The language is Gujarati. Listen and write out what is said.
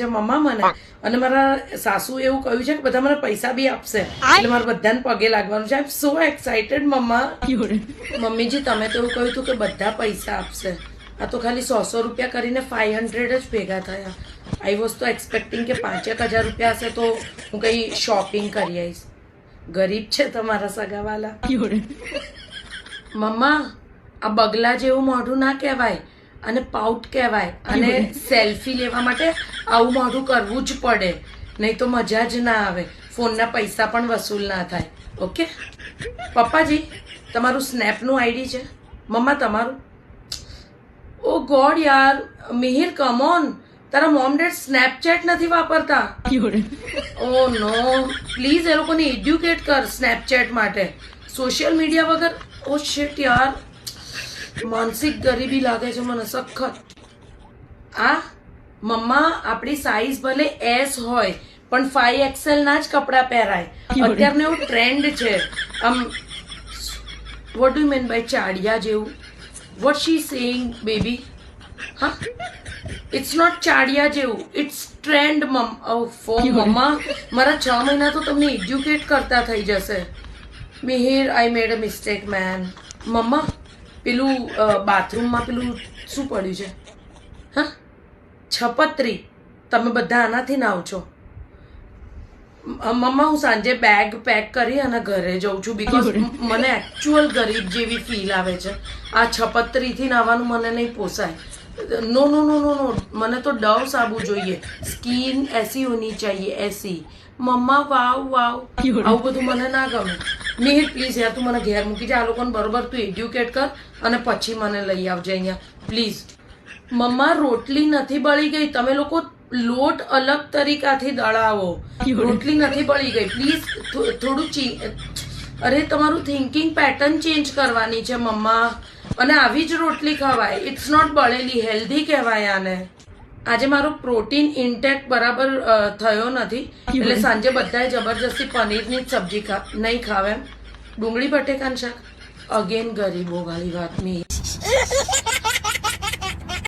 છે મમ્મા મને, અને મારા સાસુ એવું કહ્યું છે કે બધા મને પૈસા બી આપશે, એટલે મારે બધાને પગે લાગવાનું છે. આઈ એમ સો એક્સાઇટેડ મમ્મા. મમ્મીજી તમે તો એવું કહ્યું હતું કે બધા પૈસા આપશે, આ તો ખાલી 100 રૂપિયા કરીને 500 જ ભેગા થયા. આઈ વોઝ તો એક્સપેક્ટિંગ કે 5,000 રૂપિયા હશે તો હું કઈ શોપિંગ કરી આવીશ. ગરીબ છે તમારા સગાવાલા. મમ્મા આ બગલા જેવું મોઢું ના કહેવાય, અને પાઉટ કહેવાય, અને સેલ્ફી લેવા માટે આવું મોઢું કરવું જ પડે, નહીં તો મજા જ ના આવે, ફોનના પૈસા પણ વસૂલ ના થાય. ઓકે પપ્પાજી તમારું સ્નેપનું આઈડી છે? મમ્મા તમારું? ઓ ગોડ યાર મિહિર કમ ઓન, તારા મોમ ડેડ સ્નેપચેટ નથી વાપરતા? ઓ નો પ્લીઝ એ લોકોને એડ્યુકેટ કર સ્નેપચેટ માટે. સોશિયલ મીડિયા વગર ઓ શિટ યાર, માનસિક ગરીબી લાગે છે મને સખત. આ મમ્મા આપણી સાઈઝ ભલે એસ હોય પણ 5XL ના જ કપડાં પહેરાય. અત્યારનો એવું ટ્રેન્ડ છે. આમ વોટ ડુ મીન બાય ચાડિયા જેવું? What she saying baby? હા ઇટ્સ નોટ ચાડિયા જેવું, ઇટ્સ ટ્રેન્ડ. મમ્મા મારા 6 મહિના તો તમને એડ્યુકેટ કરતા થઈ જશે. મિહિર આઈ મેડ અ મિસ્ટેક મેન. મમ્મા પેલું બાથરૂમમાં પેલું શું પડ્યું છે? હા છપત્રી. તમે બધા આનાથી નાવ છો? મમ્મા હું સાંજે બેગ પેક કરી અને ઘરે જઉં છું, બીકોઝ મને એકચ્યુઅલ ગરીબ જેવી ફીલ આવે છે. આ છપત્રીથી નાવાનું મને નહીં પોસાય. નો નો નો નો નો, મને તો ડવ સાબુ જોઈએ. સ્કીન એસી હોની ચાહીએ, એસી. મમ્મા વાવ વાવ, આવું બધું મને ના ગમે. મિહિર પ્લીઝ યાર તું મને ઘેર મૂકી જાય, આ લોકોને બરોબર તું એડ્યુકેટ કર અને પછી મને લઈ આવજે અહીંયા પ્લીઝ. મમ્મા રોટલી નથી બળી ગઈ, તમે લોકો લોટ અલગ તરીકાથી દળાવો. રોટલી નથી બળી ગઈ પ્લીઝ. થોડું અરે તમારું થિંકિંગ પેટર્ન ચેન્જ કરવાની છે મમ્મા, અને આવી જ રોટલી ખવાય. ઇટ્સ નોટ બળેલી, હેલ્ધી કહેવાય આને. આજે મારો પ્રોટીન ઇન્ટેક બરાબર થયો નથી, એટલે સાંજે બધાએ જબરજસ્તી પનીરની જ સબ્જી નહીં ખાવે એમ. ડુંગળી બટેકાનું શાક. અગેન ગરીબો વાળી વાત. મી